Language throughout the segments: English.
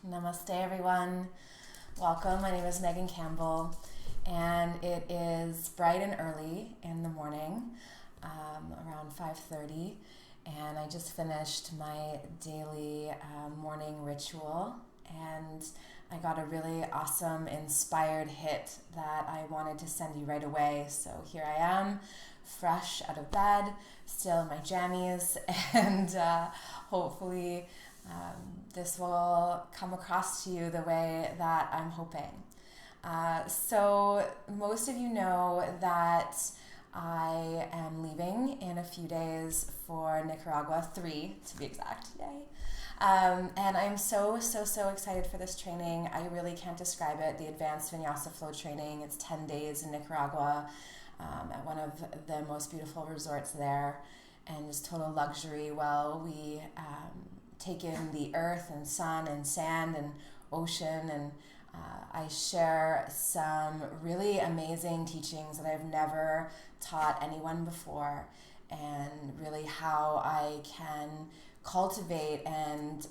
Namaste, everyone. Welcome. My name is Megan Campbell, and it is bright and early in the morning, around 5:30, and I just finished my daily morning ritual, and I got a really awesome, inspired hit that I wanted to send you right away. So here I am, fresh out of bed, still in my jammies, and hopefully this will come across to you the way that I'm hoping. So most of you know that I am leaving in a few days for Nicaragua, 3 to be exact, yay. And I'm so excited for this training. I really can't describe it, the Advanced Vinyasa Flow training. It's 10 days in Nicaragua at one of the most beautiful resorts there, and just total luxury while we take in the earth and sun and sand and ocean, and I share some really amazing teachings that I've never taught anyone before, and really how I can cultivate and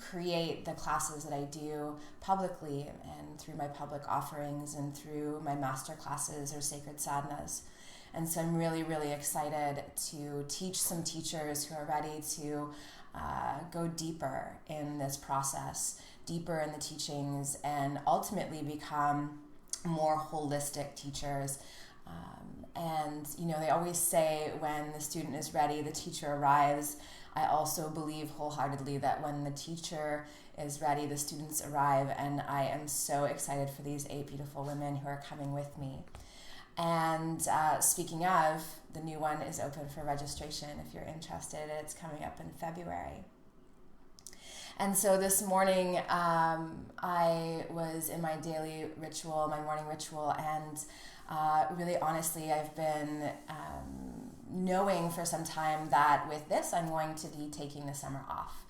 create the classes that I do publicly and through my public offerings and through my master classes or sacred sadhanas. And so I'm really excited to teach some teachers who are ready to go deeper in this process, deeper in the teachings, and ultimately become more holistic teachers. And you know, they always say when the student is ready, the teacher arrives. I also believe wholeheartedly that when the teacher is ready, the students arrive, and I am so excited for these 8 beautiful women who are coming with me. And speaking of, the new one is open for registration if you're interested. It's coming up in February. And so this morning, I was in my daily ritual, my morning ritual, and really honestly, I've been knowing for some time that with this, I'm going to be taking the summer off.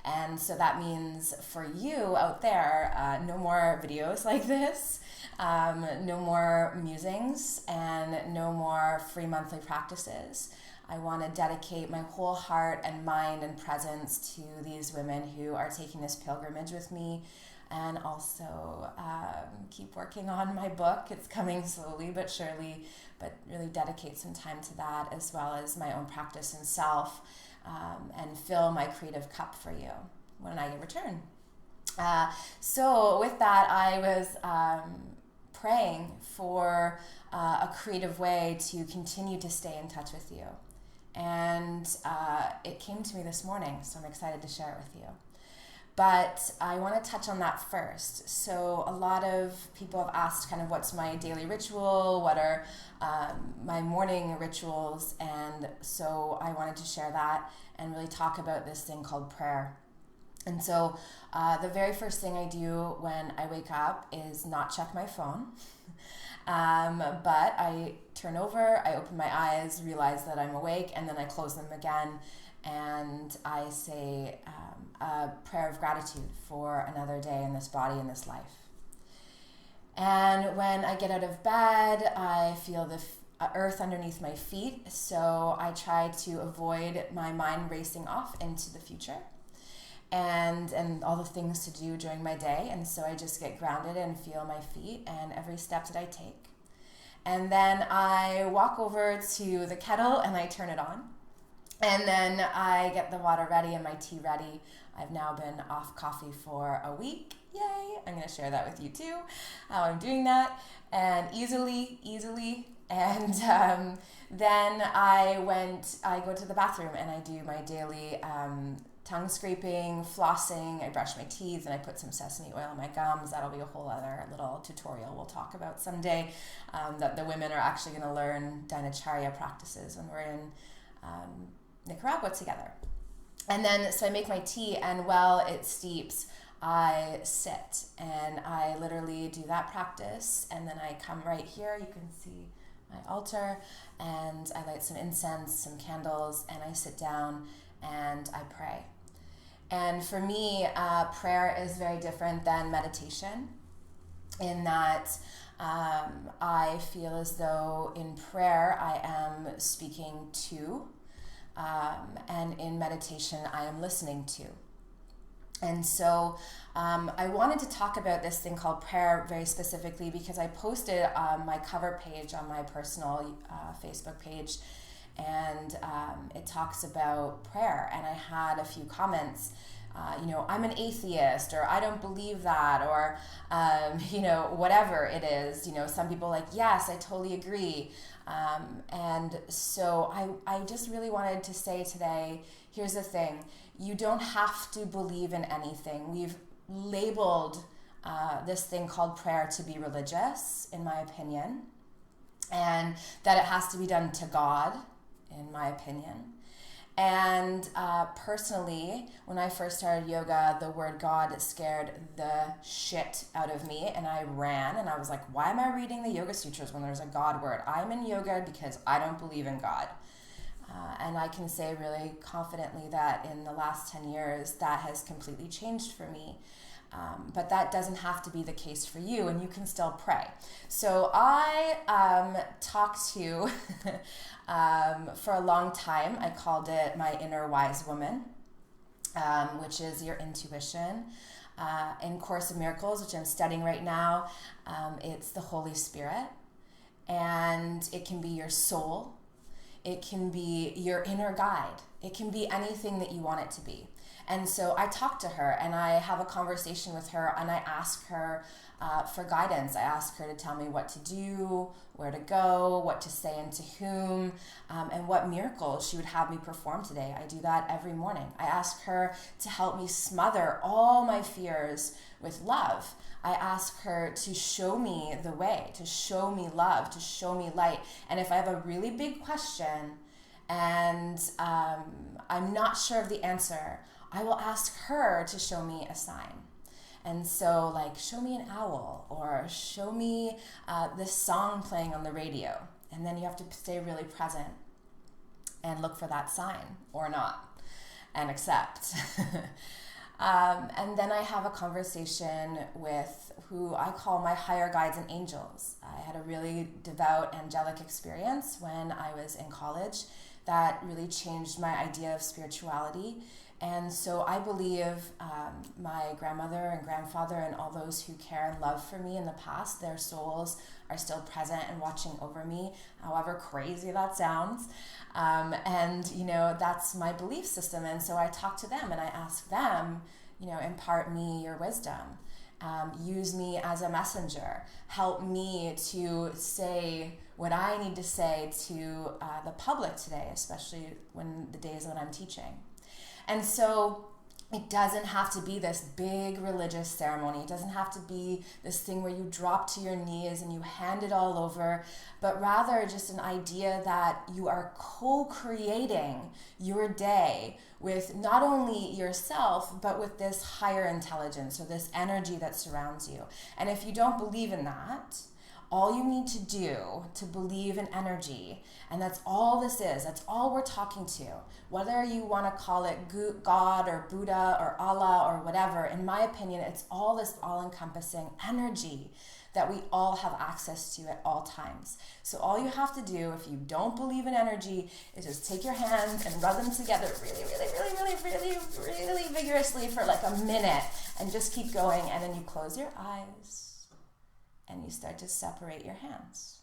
And so that means for you out there, no more videos like this, no more musings, and no more free monthly practices. I want to dedicate my whole heart and mind and presence to these women who are taking this pilgrimage with me, and also keep working on my book. It's coming slowly but surely, but really dedicate some time to that, as well as my own practice and self, and fill my creative cup for you when I return. So with that, I was praying for a creative way to continue to stay in touch with you. And it came to me this morning, so I'm excited to share it with you. But I want to touch on that first. So a lot of people have asked kind of what's my daily ritual, what are my morning rituals, and so I wanted to share that and really talk about this thing called prayer. And so the very first thing I do when I wake up is not check my phone, but I turn over, I open my eyes, realize that I'm awake, and then I close them again, and I say a prayer of gratitude for another day in this body, in this life. And when I get out of bed, I feel the earth underneath my feet, so I try to avoid my mind racing off into the future and all the things to do during my day. And so I just get grounded and feel my feet and every step that I take. And then I walk over to the kettle and I turn it on. And then I get the water ready and my tea ready. I've now been off coffee for a week. Yay! I'm going to share that with you too, how I'm doing that. And easily. And then I go to the bathroom and I do my daily tongue scraping, flossing. I brush my teeth and I put some sesame oil on my gums. That'll be a whole other little tutorial we'll talk about someday, that the women are actually going to learn Dinacharya practices when we're in Nicaragua together. And then, so I make my tea, and while it steeps, I sit, and I literally do that practice, and then I come right here, you can see my altar, and I light some incense, some candles, and I sit down, and I pray. And for me, prayer is very different than meditation, in that I feel as though in prayer I am speaking to, and in meditation I am listening to. And so I wanted to talk about this thing called prayer very specifically because I posted my cover page on my personal Facebook page, and it talks about prayer. And I had a few comments, I'm an atheist, or I don't believe that, or, whatever it is. Some people like, yes, I totally agree. And so I just really wanted to say today, here's the thing. You don't have to believe in anything. We've labeled this thing called prayer to be religious, in my opinion, and that it has to be done to God, in my opinion. And personally, when I first started yoga, the word God scared the shit out of me, and I ran, and I was like, why am I reading the Yoga Sutras when there's a God word? I'm in yoga because I don't believe in God. And I can say really confidently that in the last 10 years, that has completely changed for me. But that doesn't have to be the case for you, and you can still pray. So I talked to, for a long time, I called it my inner wise woman, which is your intuition. In Course in Miracles, which I'm studying right now, it's the Holy Spirit, and it can be your soul. It can be your inner guide. It can be anything that you want it to be. And so I talk to her, and I have a conversation with her, and I ask her for guidance. I ask her to tell me what to do, where to go, what to say and to whom, and what miracles she would have me perform today. I do that every morning. I ask her to help me smother all my fears with love. I ask her to show me the way, to show me love, to show me light. And if I have a really big question and I'm not sure of the answer, I will ask her to show me a sign. And so, like, show me an owl, or show me this song playing on the radio. And then you have to stay really present and look for that sign, or not, and accept. And then I have a conversation with who I call my higher guides and angels. I had a really devout angelic experience when I was in college that really changed my idea of spirituality. And so I believe my grandmother and grandfather and all those who care and love for me in the past, their souls are still present and watching over me, however crazy that sounds. And that's my belief system. And so I talk to them and I ask them, impart me your wisdom. Use me as a messenger. Help me to say what I need to say to the public today, especially when the days when I'm teaching. And so it doesn't have to be this big religious ceremony. It doesn't have to be this thing where you drop to your knees and you hand it all over, but rather just an idea that you are co-creating your day with not only yourself, but with this higher intelligence or this energy that surrounds you. And if you don't believe in that, all you need to do to believe in energy, and that's all this is, that's all we're talking to, whether you want to call it God or Buddha or Allah or whatever, in my opinion, it's all this all-encompassing energy that we all have access to at all times. So all you have to do, if you don't believe in energy, is just take your hands and rub them together really vigorously for like a minute, and just keep going, and then you close your eyes and you start to separate your hands.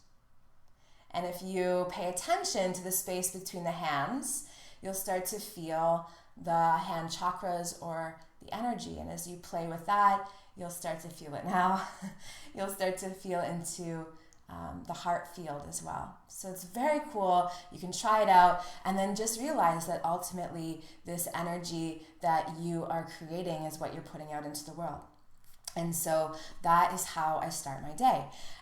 And if you pay attention to the space between the hands, you'll start to feel the hand chakras or the energy. And as you play with that, you'll start to feel it now. You'll start to feel into the heart field as well. So it's very cool. You can try it out, and then just realize that ultimately this energy that you are creating is what you're putting out into the world. And so that is how I start my day.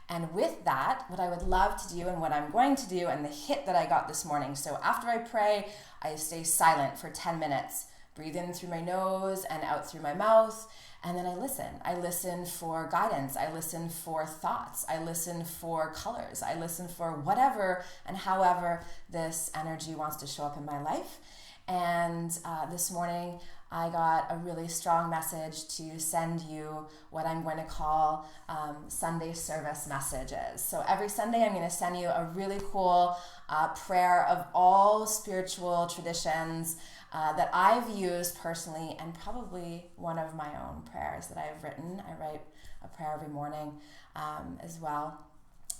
And with that, what I would love to do and what I'm going to do, and the hit that I got this morning. So after I pray, I stay silent for 10 minutes. Breathe in through my nose and out through my mouth. And then I listen. I listen for guidance. I listen for thoughts. I listen for colors. I listen for whatever and however this energy wants to show up in my life. And this morning, I got a really strong message to send you what I'm going to call Sunday service messages. So every Sunday, I'm going to send you a really cool prayer of all spiritual traditions that I've used personally, and probably one of my own prayers that I've written. I write a prayer every morning as well.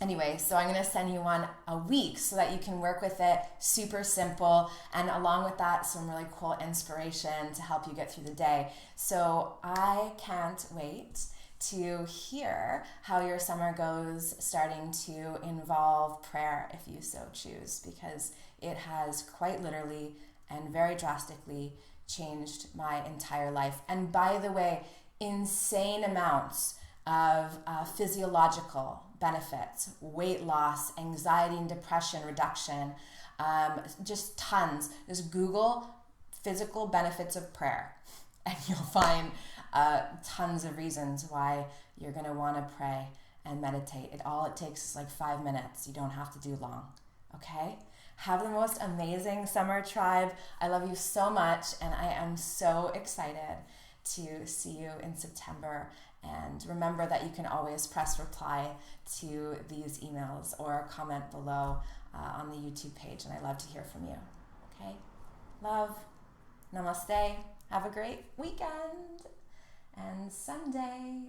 Anyway, so I'm going to send you one a week so that you can work with it. Super simple. And along with that, some really cool inspiration to help you get through the day. So I can't wait to hear how your summer goes, starting to involve prayer if you so choose, because it has quite literally and very drastically changed my entire life. And by the way, insane amounts of physiological benefits, weight loss, anxiety and depression reduction, just tons. Just Google physical benefits of prayer and you'll find tons of reasons why you're going to want to pray and meditate. All it takes is like 5 minutes. You don't have to do long. Okay? Have the most amazing summer, tribe. I love you so much, and I am so excited to see you in September. And remember that you can always press reply to these emails or comment below on the YouTube page, and I love to hear from you. Okay? Love. Namaste. Have a great weekend and Sunday.